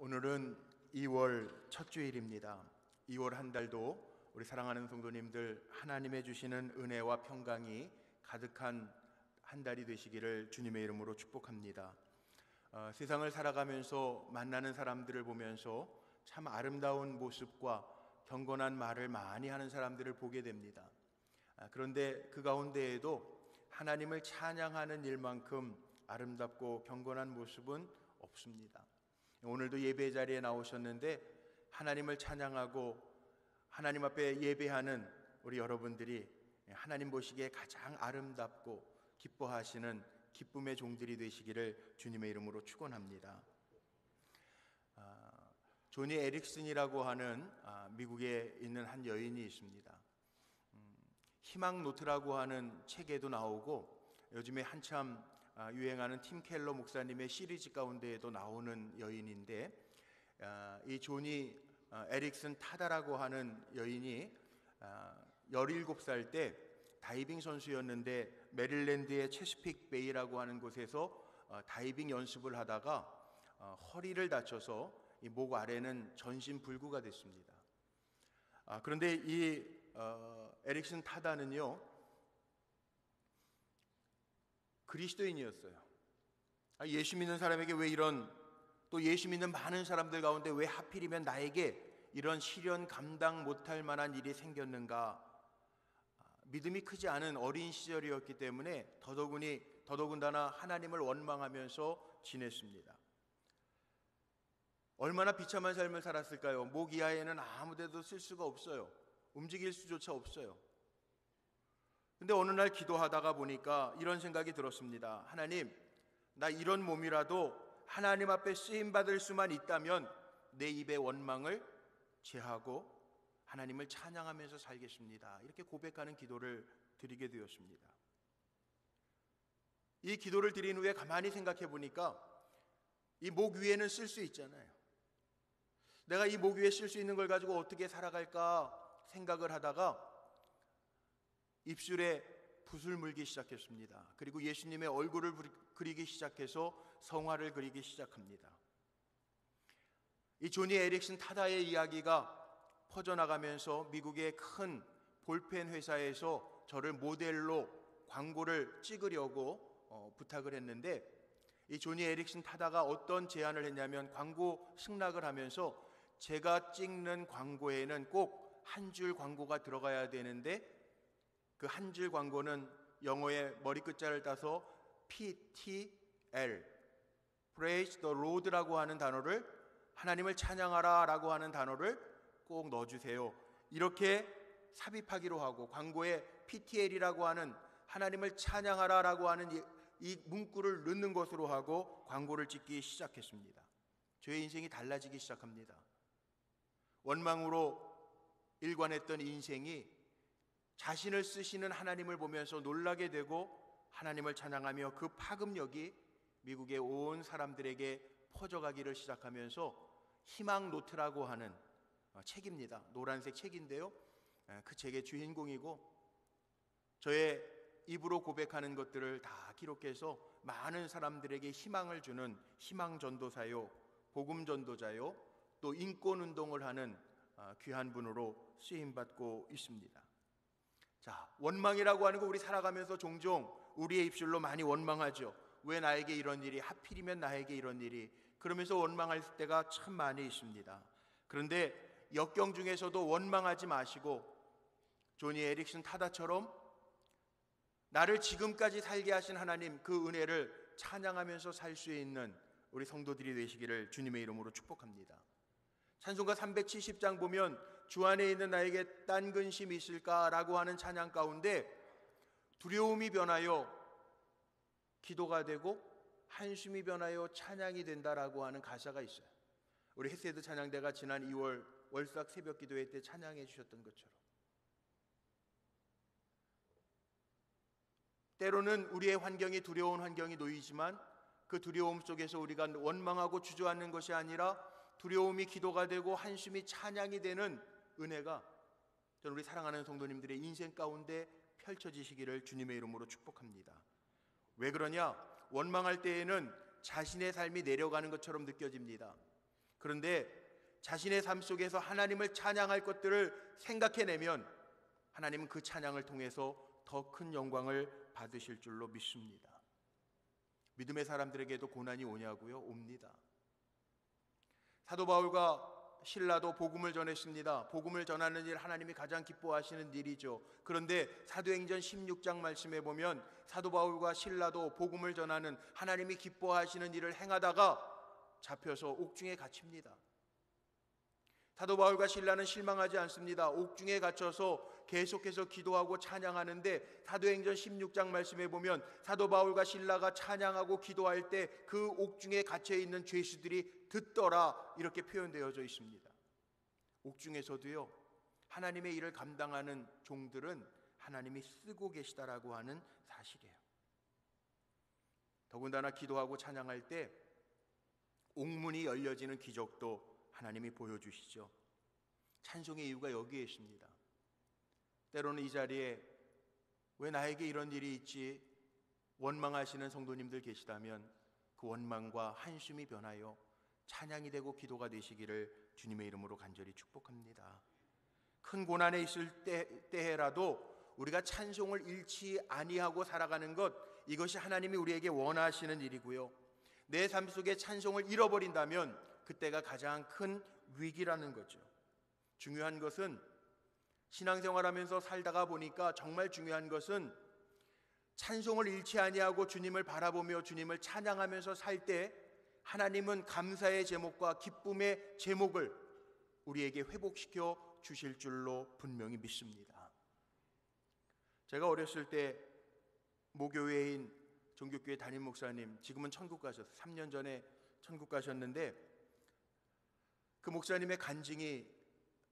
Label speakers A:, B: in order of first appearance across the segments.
A: 오늘은 2월 첫 주일입니다. 2월 한 달도 우리 사랑하는 성도님들 하나님의 주시는 은혜와 평강이 가득한 한 달이 되시기를 주님의 이름으로 축복합니다. 세상을 살아가면서 만나는 사람들을 보면서 참 아름다운 모습과 경건한 말을 많이 하는 사람들을 보게 됩니다. 그런데 그 가운데에도 하나님을 찬양하는 일만큼 아름답고 경건한 모습은 없습니다. 오늘도 예배 자리에 나오셨는데 하나님을 찬양하고 하나님 앞에 예배하는 우리 여러분들이 하나님 보시기에 가장 아름답고 기뻐하시는 기쁨의 종들이 되시기를 주님의 이름으로 축원합니다. 조니 에릭슨이라고 하는 미국에 있는 한 여인이 있습니다. 희망 노트라고 하는 책에도 나오고 요즘에 한참 유행하는 팀 켈러 목사님의 시리즈 가운데에도 나오는 여인인데, 이 조니 에릭슨 타다라고 하는 여인이 17살 때 다이빙 선수였는데 메릴랜드의 체스픽 베이라고 하는 곳에서 다이빙 연습을 하다가 허리를 다쳐서 이 목 아래는 전신 불구가 됐습니다. 그런데 이 에릭슨 타다는요, 그리스도인이었어요. 예수 믿는 사람에게 왜 이런, 또 예수 믿는 많은 사람들 가운데 왜 하필이면 나에게 이런 시련 감당 못할 만한 일이 생겼는가. 믿음이 크지 않은 어린 시절이었기 때문에 더더군다나 하나님을 원망하면서 지냈습니다. 얼마나 비참한 삶을 살았을까요? 목 이하에는 아무 데도 쓸 수가 없어요. 움직일 수조차 없어요. 근데 어느 날 기도하다가 보니까 이런 생각이 들었습니다. 하나님, 나 이런 몸이라도 하나님 앞에 쓰임받을 수만 있다면 내 입의 원망을 제하고 하나님을 찬양하면서 살겠습니다. 이렇게 고백하는 기도를 드리게 되었습니다. 이 기도를 드린 후에 가만히 생각해 보니까 이 목 위에는 쓸 수 있잖아요. 내가 이 목 위에 쓸 수 있는 걸 가지고 어떻게 살아갈까 생각을 하다가 입술에 붓을 물기 시작했습니다. 그리고 예수님의 얼굴을 그리기 시작해서 성화를 그리기 시작합니다. 이 조니 에릭슨 타다의 이야기가 퍼져나가면서 미국의 큰 볼펜 회사에서 저를 모델로 광고를 찍으려고 부탁을 했는데, 이 조니 에릭슨 타다가 어떤 제안을 했냐면, 광고 승낙을 하면서 제가 찍는 광고에는 꼭 한 줄 광고가 들어가야 되는데, 그 한 줄 광고는 영어의 머리 끝자를 따서 PTL, Praise the Lord라고 하는 단어를, 하나님을 찬양하라 라고 하는 단어를 꼭 넣어주세요. 이렇게 삽입하기로 하고, 광고에 PTL이라고 하는 하나님을 찬양하라 라고 하는 이 문구를 넣는 것으로 하고 광고를 찍기 시작했습니다. 저의 인생이 달라지기 시작합니다. 원망으로 일관했던 인생이 자신을 쓰시는 하나님을 보면서 놀라게 되고 하나님을 찬양하며 그 파급력이 미국의 온 사람들에게 퍼져가기를 시작하면서 희망 노트라고 하는 책입니다. 노란색 책인데요, 그 책의 주인공이고 저의 입으로 고백하는 것들을 다 기록해서 많은 사람들에게 희망을 주는 희망 전도사요, 복음 전도자요, 또 인권 운동을 하는 귀한 분으로 쓰임받고 있습니다. 자, 원망이라고 하는 거 우리 살아가면서 종종 우리의 입술로 많이 원망하죠. 왜 나에게 이런 일이, 하필이면 나에게 이런 일이, 그러면서 원망할 때가 참 많이 있습니다. 그런데 역경 중에서도 원망하지 마시고 조니 에릭슨 타다처럼 나를 지금까지 살게 하신 하나님, 그 은혜를 찬양하면서 살 수 있는 우리 성도들이 되시기를 주님의 이름으로 축복합니다. 찬송가 370장 보면 주 안에 있는 나에게 딴 근심이 있을까라고 하는 찬양 가운데 두려움이 변하여 기도가 되고 한숨이 변하여 찬양이 된다라고 하는 가사가 있어요. 우리 헤세드 찬양대가 지난 2월 월삭 새벽 기도회 때 찬양해 주셨던 것처럼, 때로는 우리의 환경이 두려운 환경이 놓이지만 그 두려움 속에서 우리가 원망하고 주저앉는 것이 아니라 두려움이 기도가 되고 한숨이 찬양이 되는 은혜가 저는 우리 사랑하는 성도님들의 인생 가운데 펼쳐지시기를 주님의 이름으로 축복합니다. 왜 그러냐? 원망할 때에는 자신의 삶이 내려가는 것처럼 느껴집니다. 그런데 자신의 삶 속에서 하나님을 찬양할 것들을 생각해내면 하나님은 그 찬양을 통해서 더 큰 영광을 받으실 줄로 믿습니다. 믿음의 사람들에게도 고난이 오냐고요? 옵니다. 사도 바울과 신라도 복음을 전했습니다. 복음을 전하는 일, 하나님이 가장 기뻐하시는 일이죠. 그런데 사도행전 16장 말씀에 보면 사도 바울과 신라도 복음을 전하는 하나님이 기뻐하시는 일을 행하다가 잡혀서 옥중에 갇힙니다. 사도 바울과 신라는 실망하지 않습니다. 옥중에 갇혀서 계속해서 기도하고 찬양하는데 사도행전 16장 말씀에 보면 사도 바울과 신라가 찬양하고 기도할 때 그 옥중에 갇혀 있는 죄수들이 듣더라, 이렇게 표현되어져 있습니다. 옥중에서도요, 하나님의 일을 감당하는 종들은 하나님이 쓰고 계시다라고 하는 사실이에요. 더군다나 기도하고 찬양할 때 옥문이 열려지는 기적도 하나님이 보여주시죠. 찬송의 이유가 여기에 있습니다. 때로는 이 자리에 왜 나에게 이런 일이 있지 원망하시는 성도님들 계시다면 그 원망과 한숨이 변하여 찬양이 되고 기도가 되시기를 주님의 이름으로 간절히 축복합니다. 큰 고난에 있을 때에라도 우리가 찬송을 잃지 아니하고 살아가는 것, 이것이 하나님이 우리에게 원하시는 일이고요. 내 삶 속에 찬송을 잃어버린다면 그때가 가장 큰 위기라는 거죠. 중요한 것은 신앙생활하면서 살다가 보니까 정말 중요한 것은 찬송을 잃지 아니하고 주님을 바라보며 주님을 찬양하면서 살 때 하나님은 감사의 제목과 기쁨의 제목을 우리에게 회복시켜 주실 줄로 분명히 믿습니다. 제가 어렸을 때 모교회인 종교교회 담임 목사님, 지금은 천국 가셨어요. 3년 전에 천국 가셨는데 그 목사님의 간증이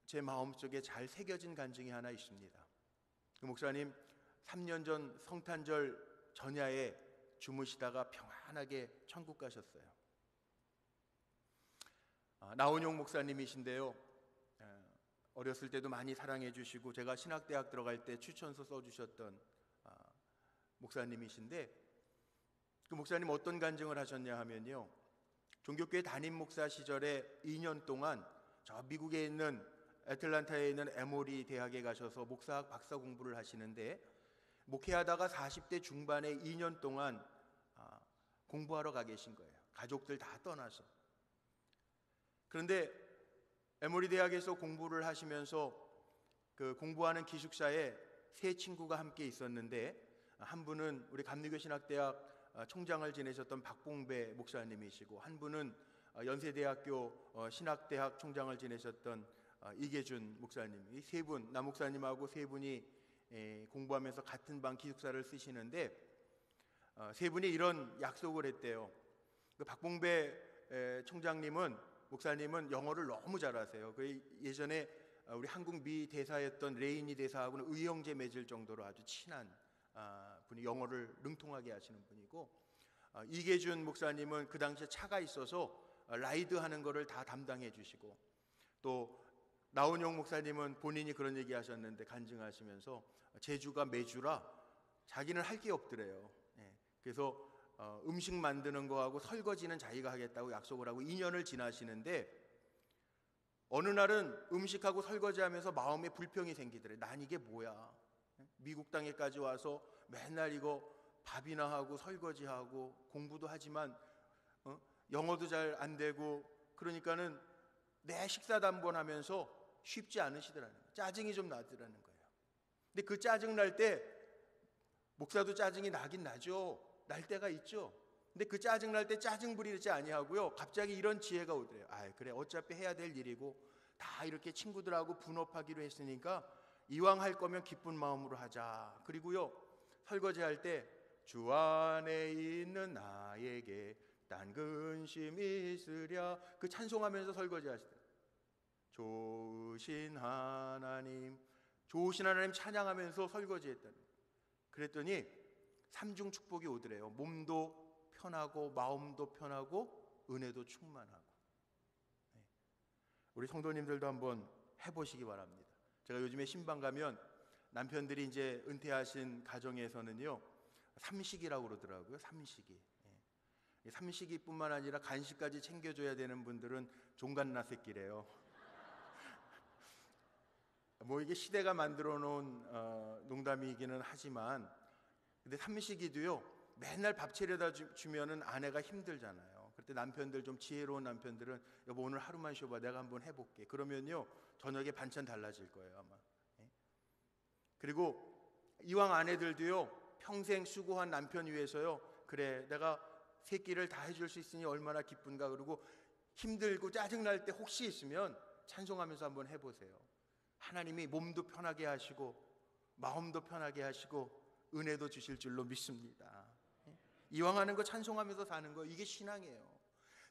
A: 제 마음속에 잘 새겨진 간증이 하나 있습니다. 그 목사님 3년 전 성탄절 전야에 주무시다가 평안하게 천국 가셨어요. 나온용 목사님이신데요, 어렸을 때도 많이 사랑해 주시고 제가 신학대학 들어갈 때 추천서 써주셨던 목사님이신데, 그 목사님 어떤 간증을 하셨냐 하면요, 종교교회 담임 목사 시절에 2년 동안 저 미국에 있는 애틀랜타에 있는 에모리 대학에 가셔서 목사학 박사 공부를 하시는데, 목회하다가 40대 중반에 2년 동안 공부하러 가 계신 거예요. 가족들 다 떠나서. 그런데 에모리 대학에서 공부를 하시면서 그 공부하는 기숙사에 세 친구가 함께 있었는데, 한 분은 우리 감리교 신학대학 총장을 지내셨던 박봉배 목사님이시고, 한 분은 연세대학교 신학대학 총장을 지내셨던 이계준 목사님, 이 세 분, 남 목사님하고 세 분이 공부하면서 같은 방 기숙사를 쓰시는데, 세 분이 이런 약속을 했대요. 그 박봉배 목사님은 영어를 너무 잘하세요. 그 예전에 우리 한국 미 대사였던 레이니 대사하고는 의형제 맺을 정도로 아주 친한 분이, 영어를 능통하게 하시는 분이고, 이계준 목사님은 그 당시에 차가 있어서 라이드하는 거를 다 담당해 주시고, 또 나온용 목사님은 본인이 그런 얘기 하셨는데, 간증하시면서 제주가 매주라 자기는 할 게 없더래요. 그래서 음식 만드는 거하고 설거지는 자기가 하겠다고 약속을 하고 2년을 지나시는데, 어느 날은 음식하고 설거지하면서 마음에 불평이 생기더래. 난 이게 뭐야, 미국 땅에까지 와서 맨날 이거 밥이나 하고 설거지하고 공부도 하지만 영어도 잘 안 되고, 그러니까는 내 식사 단번하면서 쉽지 않으시더라는 거예요. 짜증이 좀 나더라는 거예요. 근데 그 짜증 날 때, 목사도 짜증이 나긴 나죠. 날 때가 있죠. 근데 그 짜증 날 때 짜증 부리지 아니하고요, 갑자기 이런 지혜가 오더래요. 그래, 어차피 해야 될 일이고 다 이렇게 친구들하고 분업하기로 했으니까 이왕 할 거면 기쁜 마음으로 하자. 그리고요, 설거지할 때 주 안에 있는 나에게 딴 근심 있으랴, 그 찬송하면서 설거지하시더라고요. 좋으신 하나님 찬양하면서 설거지했다는 거예요. 그랬더니 삼중 축복이 오더래요. 몸도 편하고 마음도 편하고 은혜도 충만하고. 우리 성도님들도 한번 해보시기 바랍니다. 제가 요즘에 신방 가면 남편들이 이제 은퇴하신 가정에서는요, 삼식이라고 그러더라고요. 삼식이. 삼식이뿐만 아니라 간식까지 챙겨줘야 되는 분들은 종갓나 새끼래요. 뭐 이게 시대가 만들어 놓은 농담이기는 하지만, 근데 삼식이도요 맨날 밥 차려다 주면은 아내가 힘들잖아요. 그때 남편들, 좀 지혜로운 남편들은 여보 오늘 하루만 쉬어봐, 내가 한번 해볼게. 그러면요 저녁에 반찬 달라질 거예요 아마. 그리고 이왕 아내들도요 평생 수고한 남편 위해서요, 그래 내가 새끼를 다 해줄 수 있으니 얼마나 기쁜가. 그리고 힘들고 짜증날 때 혹시 있으면 찬송하면서 한번 해보세요. 하나님이 몸도 편하게 하시고 마음도 편하게 하시고 은혜도 주실 줄로 믿습니다. 이왕 하는 거 찬송하면서 사는 거, 이게 신앙이에요.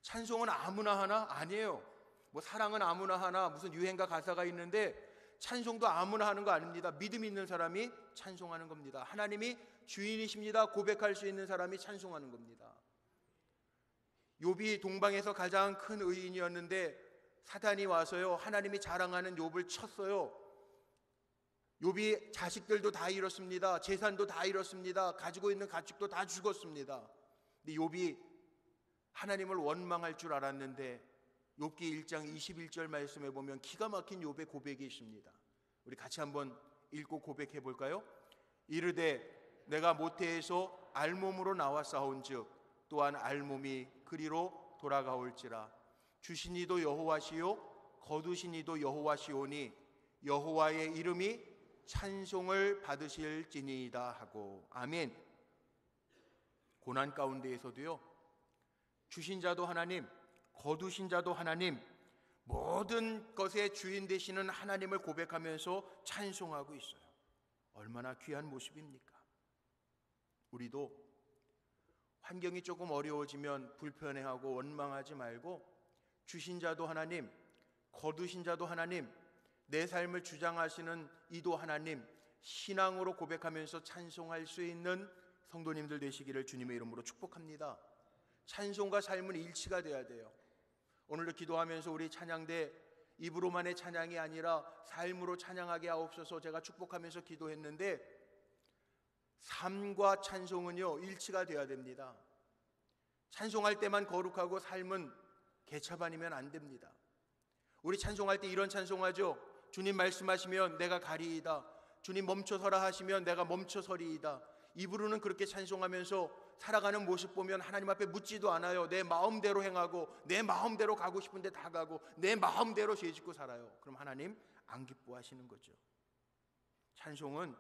A: 찬송은 아무나 하나? 아니에요. 뭐 사랑은 아무나 하나, 무슨 유행가 가사가 있는데 찬송도 아무나 하는 거 아닙니다. 믿음 있는 사람이 찬송하는 겁니다. 하나님이 주인이십니다 고백할 수 있는 사람이 찬송하는 겁니다. 욥이 동방에서 가장 큰 의인이었는데 사단이 와서요 하나님이 자랑하는 욥을 쳤어요. 욥이 자식들도 다 잃었습니다. 재산도 다 잃었습니다. 가지고 있는 가축도 다 죽었습니다. 근데 욥이 하나님을 원망할 줄 알았는데 욥기 1장 21절 말씀에 보면 기가 막힌 욥의 고백이 있습니다. 우리 같이 한번 읽고 고백해 볼까요? 이르되 내가 모태에서 알몸으로 나와 싸운즉 또한 알몸이 그리로 돌아가올지라. 주신 이도 여호와시요 거두신 이도 여호와시오니 여호와의 이름이 찬송을 받으실지니이다 하고. 아멘. 고난 가운데에서도요 주신 자도 하나님, 거두신 자도 하나님, 모든 것의 주인 되시는 하나님을 고백하면서 찬송하고 있어요. 얼마나 귀한 모습입니까? 우리도 환경이 조금 어려워지면 불편해하고 원망하지 말고 주신 자도 하나님, 거두신 자도 하나님, 내 삶을 주장하시는 이도 하나님, 신앙으로 고백하면서 찬송할 수 있는 성도님들 되시기를 주님의 이름으로 축복합니다. 찬송과 삶은 일치가 돼야 돼요. 오늘도 기도하면서 우리 찬양대 입으로만의 찬양이 아니라 삶으로 찬양하게 하옵소서 제가 축복하면서 기도했는데, 삶과 찬송은요 일치가 돼야 됩니다. 찬송할 때만 거룩하고 삶은 개차반이면 안 됩니다. 우리 찬송할 때 이런 찬송하죠. 주님 말씀하시면 내가 가리이다. 주님 멈춰서라 하시면 내가 멈춰서리이다. 입으로는 그렇게 찬송하면서 살아가는 모습 보면 하나님 앞에 묻지도 않아요. 내 마음대로 행하고 내 마음대로 가고 싶은데 다 가고 내 마음대로 죄짓고 살아요. 그럼 하나님 안 기뻐하시는 거죠. 찬송은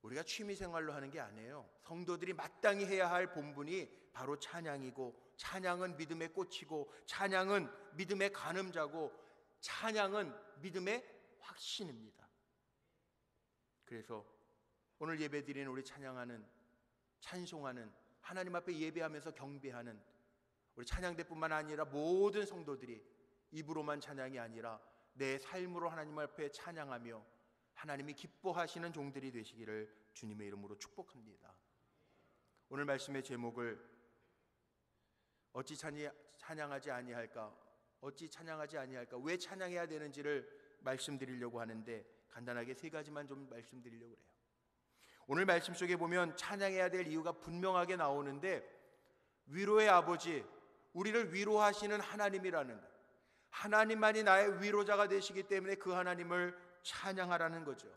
A: 우리가 취미생활로 하는 게 아니에요. 성도들이 마땅히 해야 할 본분이 바로 찬양이고, 찬양은 믿음의 꽃이고, 찬양은 믿음의 간음자고, 찬양은 믿음의 확신입니다. 그래서 오늘 예배드리는 우리 찬양하는, 찬송하는, 하나님 앞에 예배하면서 경배하는 우리 찬양대뿐만 아니라 모든 성도들이 입으로만 찬양이 아니라 내 삶으로 하나님 앞에 찬양하며 하나님이 기뻐하시는 종들이 되시기를 주님의 이름으로 축복합니다. 오늘 말씀의 제목을 어찌 찬양하지 아니할까, 어찌 찬양하지 아니할까, 왜 찬양해야 되는지를 말씀드리려고 하는데 간단하게 세 가지만 좀 말씀드리려고 해요. 오늘 말씀 속에 보면 찬양해야 될 이유가 분명하게 나오는데, 위로의 아버지, 우리를 위로하시는 하나님이라는 것, 하나님만이 나의 위로자가 되시기 때문에 그 하나님을 찬양하라는 거죠.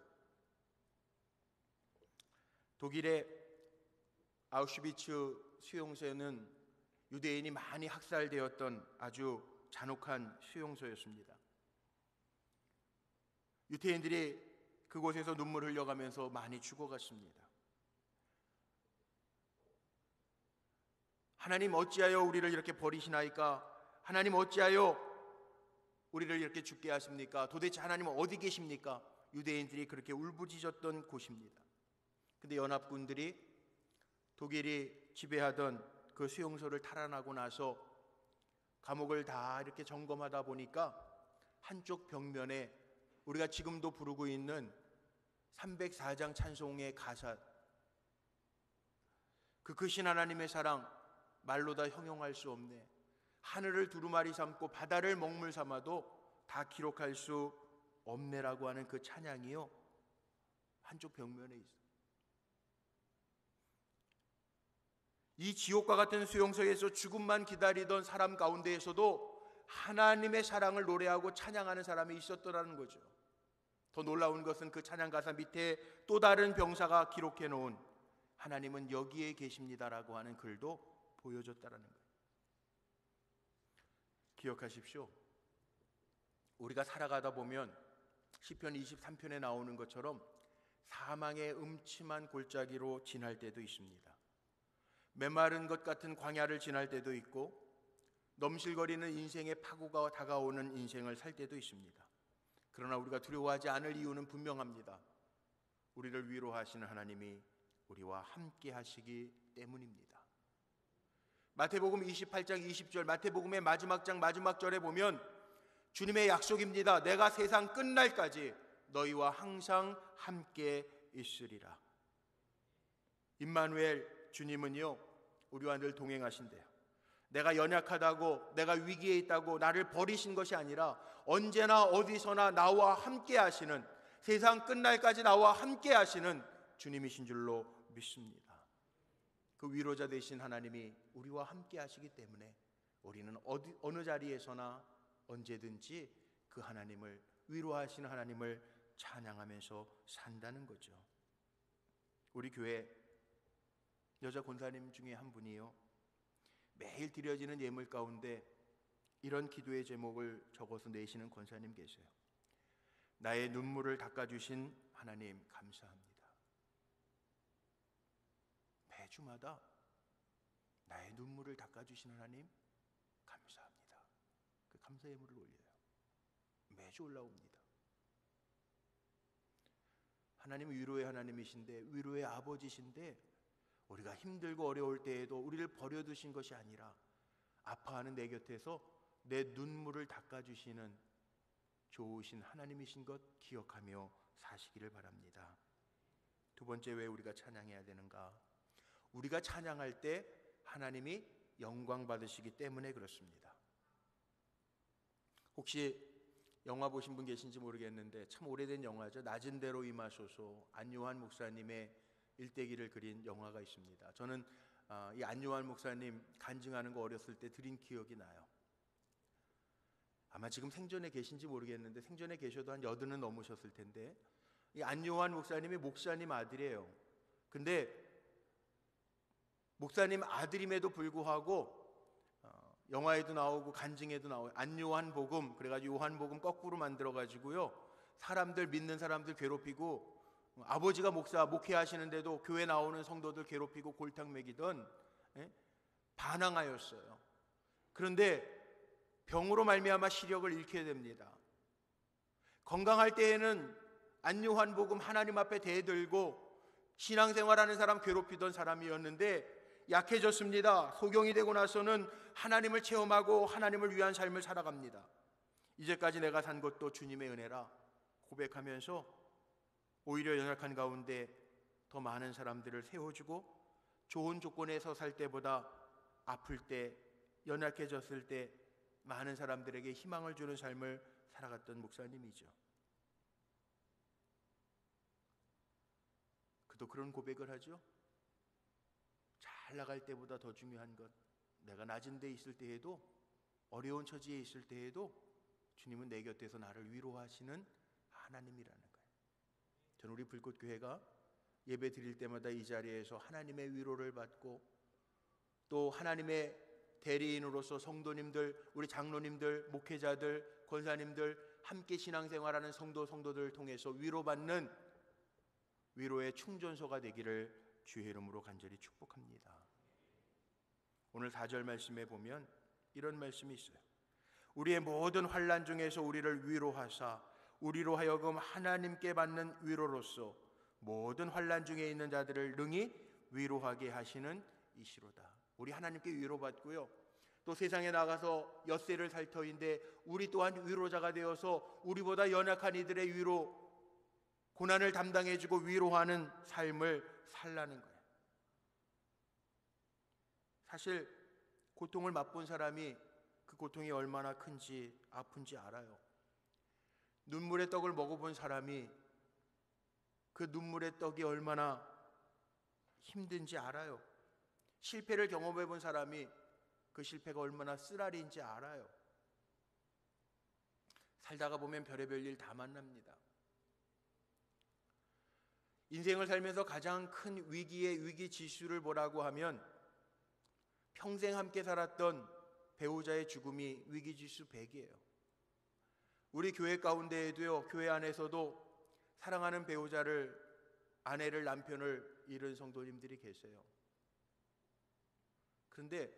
A: 독일의 아우슈비츠 수용소는 유대인이 많이 학살되었던 아주 잔혹한 수용소였습니다. 유대인들이 그곳에서 눈물 흘려가면서 많이 죽어갔습니다. 하나님 어찌하여 우리를 이렇게 버리시나이까? 하나님 어찌하여 우리를 이렇게 죽게 하십니까? 도대체 하나님은 어디 계십니까? 유대인들이 그렇게 울부짖었던 곳입니다. 근데 연합군들이 독일이 지배하던 그 수용소를 탈환하고 나서 감옥을 다 이렇게 점검하다 보니까 한쪽 벽면에 우리가 지금도 부르고 있는 304장 찬송의 가사, 그 크신 하나님의 사랑 말로 다 형용할 수 없네, 하늘을 두루마리 삼고 바다를 먹물 삼아도 다 기록할 수 없네라고 하는 그 찬양이요 한쪽 벽면에 있어요. 이 지옥과 같은 수용소에서 죽음만 기다리던 사람 가운데에서도 하나님의 사랑을 노래하고 찬양하는 사람이 있었더라는 거죠. 더 놀라운 것은 그 찬양 가사 밑에 또 다른 병사가 기록해 놓은 하나님은 여기에 계십니다라고 하는 글도 보여줬다라는 거예요. 기억하십시오. 우리가 살아가다 보면 시편 23편에 나오는 것처럼 사망의 음침한 골짜기로 지날 때도 있습니다. 메마른 것 같은 광야를 지날 때도 있고 넘실거리는 인생의 파고가 다가오는 인생을 살 때도 있습니다. 그러나 우리가 두려워하지 않을 이유는 분명합니다. 우리를 위로하시는 하나님이 우리와 함께 하시기 때문입니다. 마태복음 28장 20절, 마태복음의 마지막 장 마지막 절에 보면 주님의 약속입니다. 내가 세상 끝날까지 너희와 항상 함께 있으리라. 임마누엘 주님은요, 우리와 늘 동행하신대요. 내가 연약하다고, 내가 위기에 있다고 나를 버리신 것이 아니라 언제나 어디서나 나와 함께 하시는, 세상 끝날까지 나와 함께 하시는 주님이신 줄로 믿습니다. 그 위로자 되신 하나님이 우리와 함께 하시기 때문에 우리는 어느 자리에서나 언제든지 그 하나님을, 위로하시는 하나님을 찬양하면서 산다는 거죠. 우리 교회 여자 권사님 중에 한 분이요, 매일 드려지는 예물 가운데 이런 기도의 제목을 적어서 내시는 권사님 계세요. 나의 눈물을 닦아주신 하나님 감사합니다. 매주마다 나의 눈물을 닦아주신 하나님 감사합니다. 그 감사 예물을 올려요. 매주 올라옵니다. 하나님은 위로의 하나님이신데, 위로의 아버지신데, 우리가 힘들고 어려울 때에도 우리를 버려두신 것이 아니라 아파하는 내 곁에서 내 눈물을 닦아주시는 좋으신 하나님이신 것 기억하며 사시기를 바랍니다. 두 번째, 왜 우리가 찬양해야 되는가? 우리가 찬양할 때 하나님이 영광 받으시기 때문에 그렇습니다. 혹시 영화 보신 분 계신지 모르겠는데 참 오래된 영화죠. 낮은 대로 임하소서, 안요한 목사님의 일대기를 그린 영화가 있습니다. 저는 이 안요한 목사님 간증하는 거 어렸을 때 들은 기억이 나요. 아마 지금 생전에 계신지 모르겠는데 생전에 계셔도 한 80은 넘으셨을 텐데, 이 안요한 목사님이 목사님 아들이에요. 근데 목사님 아들임에도 불구하고 영화에도 나오고 간증에도 나오고 안요한 복음, 그래가지고 요한 복음 거꾸로 만들어가지고요, 사람들, 믿는 사람들 괴롭히고, 아버지가 목회하시는데도 교회 나오는 성도들 괴롭히고 골탕 먹이던 반항하였어요. 그런데 병으로 말미암아 시력을 잃게 됩니다. 건강할 때에는 안요한 복음 하나님 앞에 대들고 신앙생활하는 사람 괴롭히던 사람이었는데 약해졌습니다. 소경이 되고 나서는 하나님을 체험하고 하나님을 위한 삶을 살아갑니다. 이제까지 내가 산 것도 주님의 은혜라 고백하면서 오히려 연약한 가운데 더 많은 사람들을 세워주고, 좋은 조건에서 살 때보다 아플 때, 연약해졌을 때 많은 사람들에게 희망을 주는 삶을 살아갔던 목사님이죠. 그도 그런 고백을 하죠. 잘 나갈 때보다 더 중요한 것, 내가 낮은 데 있을 때에도, 어려운 처지에 있을 때에도 주님은 내 곁에서 나를 위로하시는 하나님이라는 거예요. 저는 우리 불꽃교회가 예배 드릴 때마다 이 자리에서 하나님의 위로를 받고, 또 하나님의 대리인으로서 성도님들, 우리 장로님들, 목회자들, 권사님들, 함께 신앙생활하는 성도들을 통해서 위로받는 위로의 충전소가 되기를 주의 이름으로 간절히 축복합니다. 오늘 4절 말씀에 보면 이런 말씀이 있어요. 우리의 모든 환난 중에서 우리를 위로하사 우리로 하여금 하나님께 받는 위로로서 모든 환난 중에 있는 자들을 능히 위로하게 하시는 이시로다. 우리 하나님께 위로받고요, 또 세상에 나가서 엿새를 살 터인데 우리 또한 위로자가 되어서 우리보다 연약한 이들의 위로, 고난을 담당해주고 위로하는 삶을 살라는 거예요. 사실 고통을 맛본 사람이 그 고통이 얼마나 큰지 아픈지 알아요. 눈물의 떡을 먹어본 사람이 그 눈물의 떡이 얼마나 힘든지 알아요. 실패를 경험해 본 사람이 그 실패가 얼마나 쓰라린지 알아요. 살다가 보면 별의별 일 다 만납니다. 인생을 살면서 가장 큰 위기의 위기 지수를 보라고 하면 평생 함께 살았던 배우자의 죽음이 위기 지수 100이에요. 우리 교회 가운데에도요, 교회 안에서도 사랑하는 배우자를, 아내를, 남편을 잃은 성도님들이 계세요. 그런데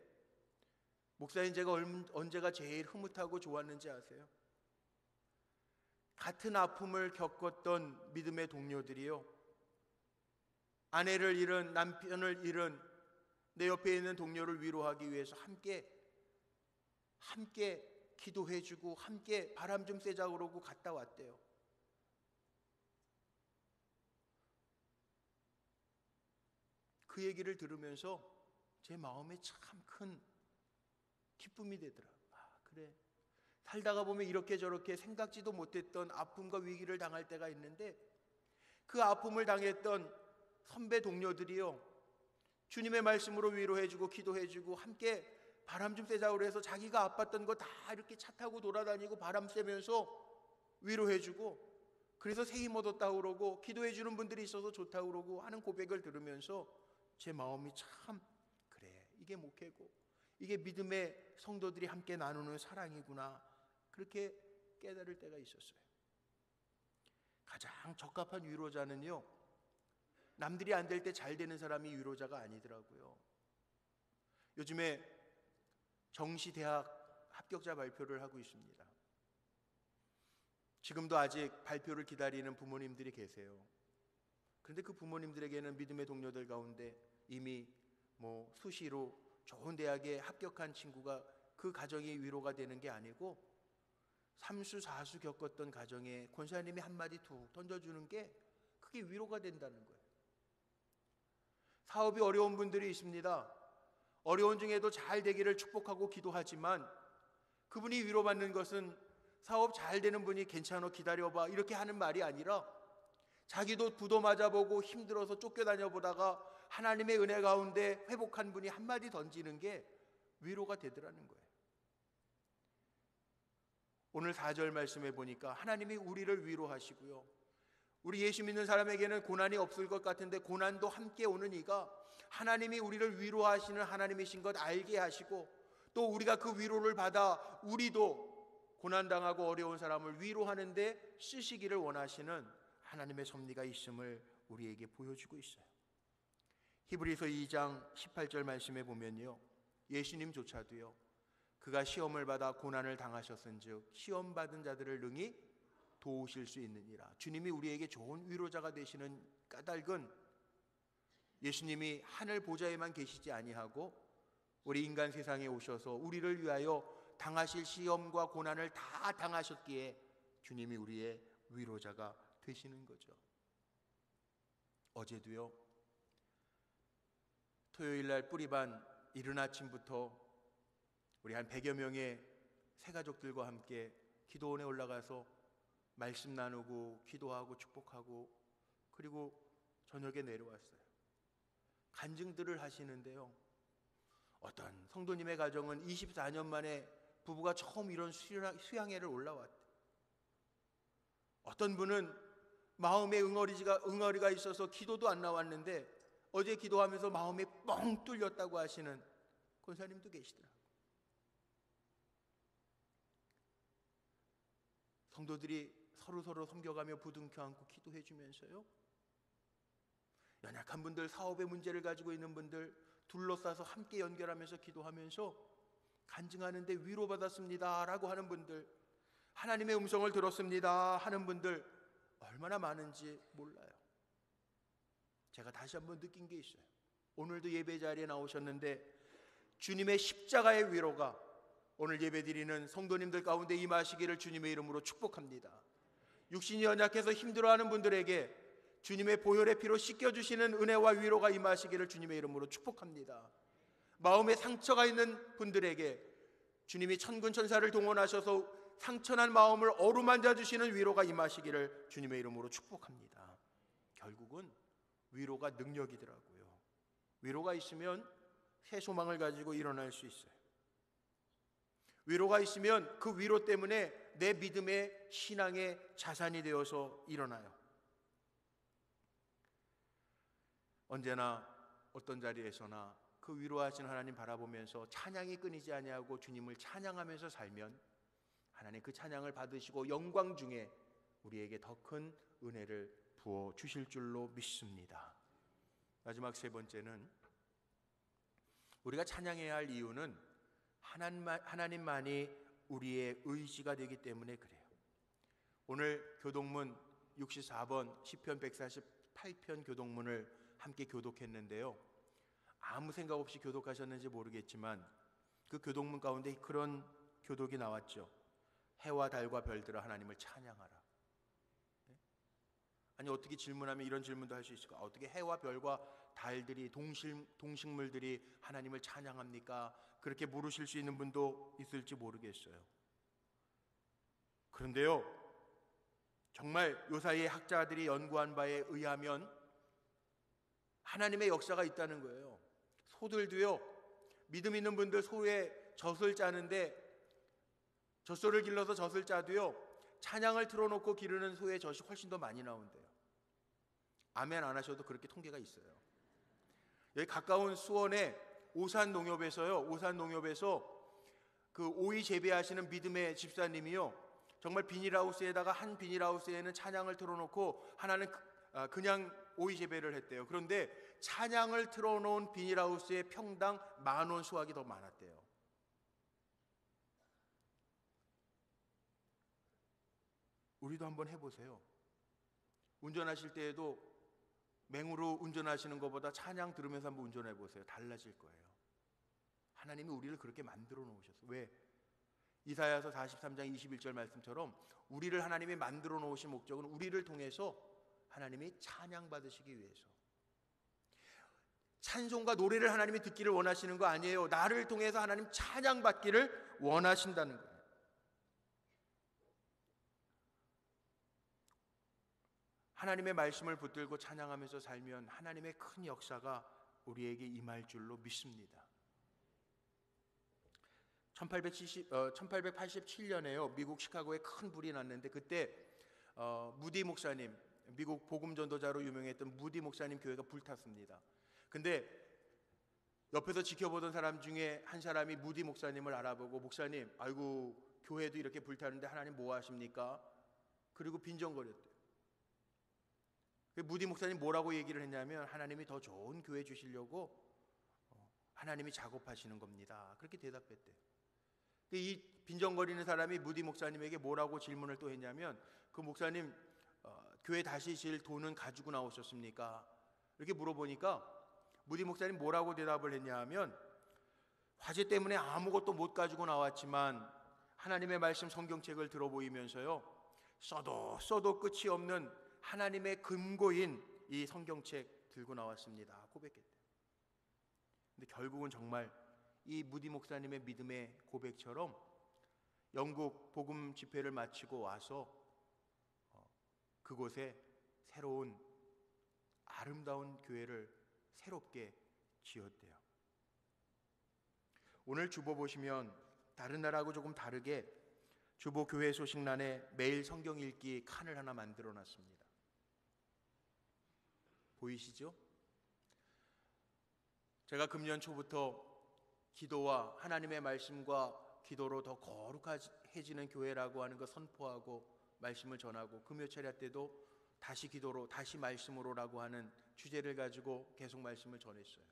A: 목사님, 제가 언제가 제일 흐뭇하고 좋았는지 아세요? 같은 아픔을 겪었던 믿음의 동료들이요, 아내를 잃은, 남편을 잃은 내 옆에 있는 동료를 위로하기 위해서 함께 기도해주고 함께 바람 좀 쐬자 그러고 갔다 왔대요. 그 얘기를 들으면서 제 마음에 참 큰 기쁨이 되더라고요. 그래, 살다가 보면 이렇게 저렇게 생각지도 못했던 아픔과 위기를 당할 때가 있는데, 그 아픔을 당했던 선배 동료들이요, 주님의 말씀으로 위로해주고 기도해주고 함께 바람 좀 쐬자고 그래서 자기가 아팠던 거 다 이렇게 차 타고 돌아다니고 바람 쐬면서 위로해주고, 그래서 새 힘 얻었다고 그러고 기도해주는 분들이 있어서 좋다고 그러고 하는 고백을 들으면서 제 마음이 참, 그래, 이게 목회고 이게 믿음의 성도들이 함께 나누는 사랑이구나, 그렇게 깨달을 때가 있었어요. 가장 적합한 위로자는요, 남들이 안 될 때 잘 되는 사람이 위로자가 아니더라고요. 요즘에 정시대학 합격자 발표를 하고 있습니다. 지금도 아직 발표를 기다리는 부모님들이 계세요. 그런데 그 부모님들에게는 믿음의 동료들 가운데 이미 수시로 좋은 대학에 합격한 친구가 그 가정이 위로가 되는 게 아니고, 3수 4수 겪었던 가정에 권사님이 한마디 툭 던져주는 게 그게 위로가 된다는 거예요. 사업이 어려운 분들이 있습니다. 어려운 중에도 잘 되기를 축복하고 기도하지만, 그분이 위로받는 것은 사업 잘 되는 분이 괜찮아 기다려봐 이렇게 하는 말이 아니라, 자기도 부도 맞아보고 힘들어서 쫓겨다녀 보다가 하나님의 은혜 가운데 회복한 분이 한마디 던지는 게 위로가 되더라는 거예요. 오늘 4절 말씀해 보니까 하나님이 우리를 위로하시고요, 우리 예수 믿는 사람에게는 고난이 없을 것 같은데 고난도 함께 오는 이가 하나님이 우리를 위로하시는 하나님이신 것 알게 하시고, 또 우리가 그 위로를 받아 우리도 고난당하고 어려운 사람을 위로하는데 쓰시기를 원하시는 하나님의 섭리가 있음을 우리에게 보여주고 있어요. 히브리서 2장 18절 말씀에 보면요, 예수님조차도요, 그가 시험을 받아 고난을 당하셨은즉 시험 받은 자들을 능히 도우실 수 있느니라. 주님이 우리에게 좋은 위로자가 되시는 까닭은 예수님이 하늘 보좌에만 계시지 아니하고 우리 인간 세상에 오셔서 우리를 위하여 당하실 시험과 고난을 다 당하셨기에 주님이 우리의 위로자가 되시는 거죠. 어제도요, 토요일날 뿌리반 이른 아침부터 우리 한 100여 명의 새가족들과 함께 기도원에 올라가서 말씀 나누고 기도하고 축복하고, 그리고 저녁에 내려왔어요. 간증들을 하시는데요, 어떤 성도님의 가정은 24년 만에 부부가 처음 이런 수양회를 올라왔대요. 어떤 분은 마음에 응어리가 있어서 기도도 안 나왔는데 어제 기도하면서 마음이 뻥 뚫렸다고 하시는 권사님도 계시더라고요. 성도들이 서로 섬겨가며 부둥켜 안고 기도해 주면서요, 연약한 분들, 사업의 문제를 가지고 있는 분들 둘러싸서 함께 연결하면서 기도하면서 간증하는데 위로받았습니다 라고 하는 분들, 하나님의 음성을 들었습니다 하는 분들 얼마나 많은지 몰라요. 제가 다시 한번 느낀 게 있어요. 오늘도 예배 자리에 나오셨는데 주님의 십자가의 위로가 오늘 예배드리는 성도님들 가운데 임하시기를 주님의 이름으로 축복합니다. 육신이 연약해서 힘들어하는 분들에게 주님의 보혈의 피로 씻겨주시는 은혜와 위로가 임하시기를 주님의 이름으로 축복합니다. 마음에 상처가 있는 분들에게 주님이 천군 천사를 동원하셔서 상처난 마음을 어루만져 주시는 위로가 임하시기를 주님의 이름으로 축복합니다. 결국은 위로가 능력이더라고요. 위로가 있으면 새 소망을 가지고 일어날 수 있어요. 위로가 있으면 그 위로 때문에 내 믿음의 신앙의 자산이 되어서 일어나요. 언제나 어떤 자리에서나 그 위로하신 하나님 바라보면서 찬양이 끊이지 아니하고 주님을 찬양하면서 살면 하나님 그 찬양을 받으시고 영광 중에 우리에게 더 큰 은혜를 부어 주실 줄로 믿습니다. 마지막 세 번째는 우리가 찬양해야 할 이유는 하나님만이 우리의 의지가 되기 때문에 그래요. 오늘 교독문 64번 시편 148편 교독문을 함께 교독했는데요. 아무 생각 없이 교독하셨는지 모르겠지만 그 교독문 가운데 그런 교독이 나왔죠. 해와 달과 별들아 하나님을 찬양하라. 아니 어떻게 질문하면 이런 질문도 할 수 있을까? 어떻게 해와 별과 달들이 동식물들이 하나님을 찬양합니까? 그렇게 물으실 수 있는 분도 있을지 모르겠어요. 그런데요, 정말 요사이의 학자들이 연구한 바에 의하면 하나님의 역사가 있다는 거예요. 소들도요, 믿음 있는 분들 소에 젖을 짜는데 젖소를 길러서 젖을 짜도요, 찬양을 틀어놓고 기르는 소의 젖이 훨씬 더 많이 나온대요. 아멘 안 하셔도 그렇게 통계가 있어요. 여기 가까운 수원의 오산농협에서 그 오이 재배하시는 믿음의 집사님이요, 정말 비닐하우스에다가 한 비닐하우스에는 찬양을 틀어놓고 하나는 그냥 오이 재배를 했대요. 그런데 찬양을 틀어놓은 비닐하우스에 평당 10,000원 수확이 더 많았대요. 우리도 한번 해보세요. 운전하실 때에도 맹으로 운전하시는 것보다 찬양 들으면서 한번 운전해보세요. 달라질 거예요. 하나님이 우리를 그렇게 만들어 놓으셨어요. 왜? 이사야서 43장 21절 말씀처럼 우리를 하나님이 만들어 놓으신 목적은 우리를 통해서 하나님이 찬양 받으시기 위해서. 찬송과 노래를 하나님이 듣기를 원하시는 거 아니에요. 나를 통해서 하나님 찬양 받기를 원하신다는 거예요. 하나님의 말씀을 붙들고 찬양하면서 살면 하나님의 큰 역사가 우리에게 임할 줄로 믿습니다. 1887년에요. 미국 시카고에 큰 불이 났는데 그때 무디 목사님, 미국 복음 전도자로 유명했던 무디 목사님 교회가 불탔습니다. 근데 옆에서 지켜보던 사람 중에 한 사람이 무디 목사님을 알아보고, 목사님, 아이고 교회도 이렇게 불타는데 하나님 뭐 하십니까? 그리고 빈정거렸대요. 무디 목사님 뭐라고 얘기를 했냐면, 하나님이 더 좋은 교회 주시려고 하나님이 작업하시는 겁니다. 그렇게 대답했대요. 이 빈정거리는 사람이 무디 목사님에게 뭐라고 질문을 또 했냐면, 그 목사님 교회 다시 질 돈은 가지고 나오셨습니까? 이렇게 물어보니까 무디 목사님 뭐라고 대답을 했냐 하면, 화재 때문에 아무것도 못 가지고 나왔지만 하나님의 말씀 성경책을 들어보이면서요, 써도 끝이 없는 하나님의 금고인 이 성경책 들고 나왔습니다. 고백했대요. 근데 결국은 정말 이 무디 목사님의 믿음의 고백처럼 영국 복음 집회를 마치고 와서 그곳에 새로운 아름다운 교회를 새롭게 지었대요. 오늘 주보 보시면 다른 날하고 조금 다르게 주보 교회 소식란에 매일 성경 읽기 칸을 하나 만들어 놨습니다. 보이시죠? 제가 금년 초부터 기도와 하나님의 말씀과 기도로 더 거룩해지는 교회라고 하는 거 선포하고 말씀을 전하고, 금요철야 때도 다시 기도로 다시 말씀으로라고 하는 주제를 가지고 계속 말씀을 전했어요.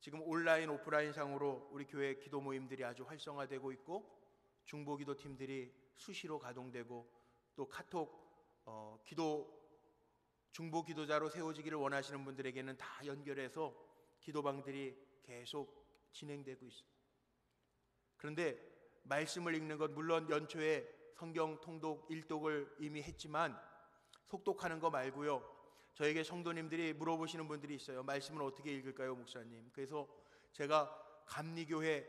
A: 지금 온라인 오프라인 상으로 우리 교회 기도 모임들이 아주 활성화되고 있고, 중보기도 팀들이 수시로 가동되고, 또 카톡 중보 기도자로 세워지기를 원하시는 분들에게는 다 연결해서 기도방들이 계속 진행되고 있어요. 그런데 말씀을 읽는 것, 물론 연초에 성경 통독 일독을 이미 했지만 속독하는 거 말고요, 저에게 성도님들이 물어보시는 분들이 있어요. 말씀을 어떻게 읽을까요, 목사님? 그래서 제가 감리교회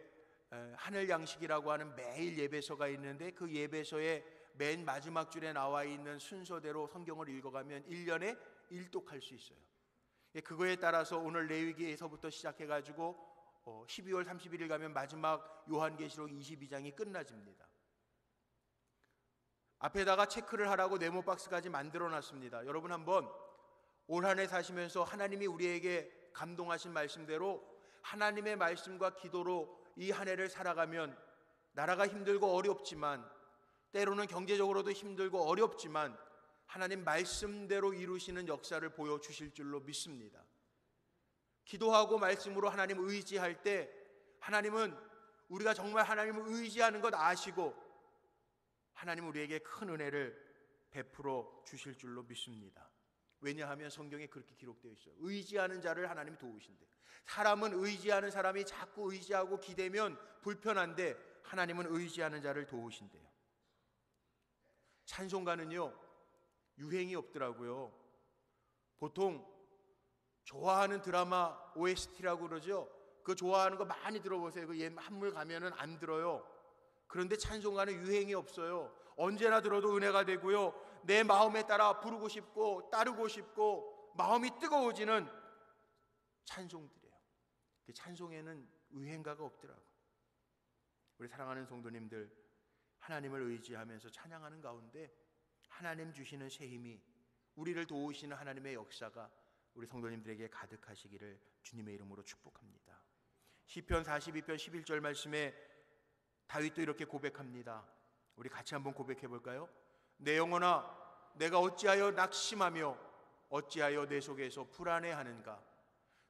A: 하늘 양식이라고 하는 매일 예배서가 있는데, 그 예배서의 맨 마지막 줄에 나와 있는 순서대로 성경을 읽어가면 1년에 일독할 수 있어요. 그거에 따라서 오늘 레위기에서부터 시작해가지고 12월 31일 가면 마지막 요한계시록 22장이 끝나집니다. 앞에다가 체크를 하라고 네모박스까지 만들어놨습니다. 여러분 한번 올 한 해 사시면서 하나님이 우리에게 감동하신 말씀대로 하나님의 말씀과 기도로 이 한 해를 살아가면 나라가 힘들고 어렵지만, 때로는 경제적으로도 힘들고 어렵지만 하나님 말씀대로 이루시는 역사를 보여주실 줄로 믿습니다. 기도하고 말씀으로 하나님을 의지할 때 하나님은 우리가 정말 하나님을 의지하는 것 아시고 하나님은 우리에게 큰 은혜를 베풀어 주실 줄로 믿습니다. 왜냐하면 성경에 그렇게 기록되어 있어요. 의지하는 자를 하나님이 도우신대. 사람은 의지하는 사람이 자꾸 의지하고 기대면 불편한데 하나님은 의지하는 자를 도우신대요. 찬송가는요 유행이 없더라고요. 보통 좋아하는 드라마 OST라고 그러죠. 그거 좋아하는 거 많이 들어보세요. 그 한물 가면은 안 들어요. 그런데 찬송가는 유행이 없어요. 언제나 들어도 은혜가 되고요, 내 마음에 따라 부르고 싶고 따르고 싶고 마음이 뜨거워지는 찬송들이에요. 그 찬송에는 유행가가 없더라고요. 우리 사랑하는 성도님들, 하나님을 의지하면서 찬양하는 가운데 하나님 주시는 새 힘이, 우리를 도우시는 하나님의 역사가 우리 성도님들에게 가득하시기를 주님의 이름으로 축복합니다. 시편 42편 11절 말씀에 다윗도 이렇게 고백합니다. 우리 같이 한번 고백해 볼까요? 내 영혼아, 내가 어찌하여 낙심하며 어찌하여 내 속에서 불안해하는가?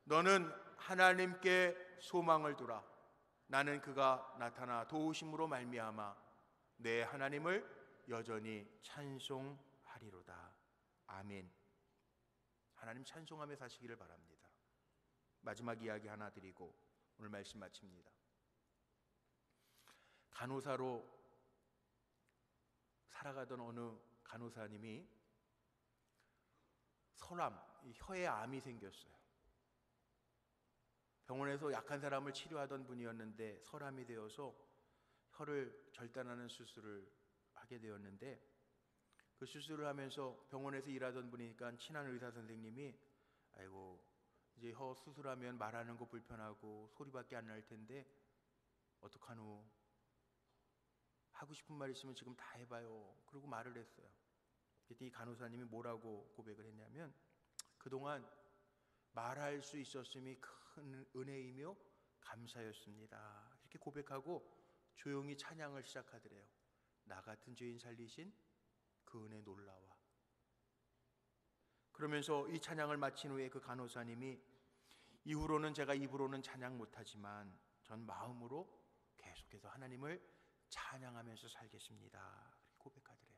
A: 너는 하나님께 소망을 두라. 나는 그가 나타나 도우심으로 말미암아 내 하나님을 여전히 찬송하리로다. 아멘. 하나님 찬송하며 사시기를 바랍니다. 마지막 이야기 하나 드리고 오늘 말씀 마칩니다. 간호사로 살아가던 어느 간호사님이 설암, 혀에 암이 생겼어요. 병원에서 약한 사람을 치료하던 분이었는데 설암이 되어서 혀를 절단하는 수술을 하게 되었는데, 그 수술을 하면서 병원에서 일하던 분이니까 친한 의사 선생님이 아이고 이제 혀 수술하면 말하는 거 불편하고 소리밖에 안 날 텐데 어떡하노? 하고 싶은 말 있으면 지금 다 해봐요. 그러고 말을 했어요. 그랬더니 이 간호사님이 뭐라고 고백을 했냐면, 그동안 말할 수 있었음이 큰 은혜이며 감사였습니다. 이렇게 고백하고 조용히 찬양을 시작하더래요. 나 같은 죄인 살리신 그 은혜 놀라와. 그러면서 이 찬양을 마친 후에 그 간호사님이, 이후로는 제가 입으로는 찬양 못하지만 전 마음으로 계속해서 하나님을 찬양하면서 살겠습니다. 그렇게 고백하더래요.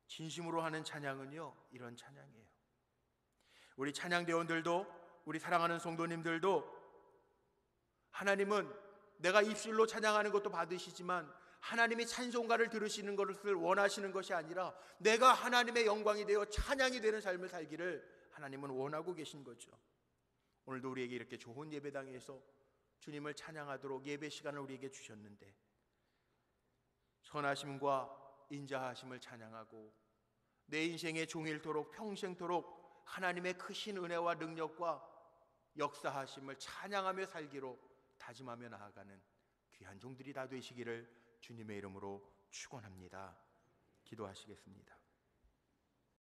A: 진심으로 하는 찬양은요 이런 찬양이에요. 우리 찬양대원들도, 우리 사랑하는 성도님들도, 하나님은 내가 입술로 찬양하는 것도 받으시지만 하나님이 찬송가를 들으시는 것을 원하시는 것이 아니라 내가 하나님의 영광이 되어 찬양이 되는 삶을 살기를 하나님은 원하고 계신 거죠. 오늘도 우리에게 이렇게 좋은 예배당에서 주님을 찬양하도록 예배 시간을 우리에게 주셨는데, 선하심과 인자하심을 찬양하고 내 인생의 종일토록 평생토록 하나님의 크신 은혜와 능력과 역사하심을 찬양하며 살기로 다짐하며 나아가는 귀한 종들이 다 되시기를 주님의 이름으로 축원합니다. 기도하시겠습니다.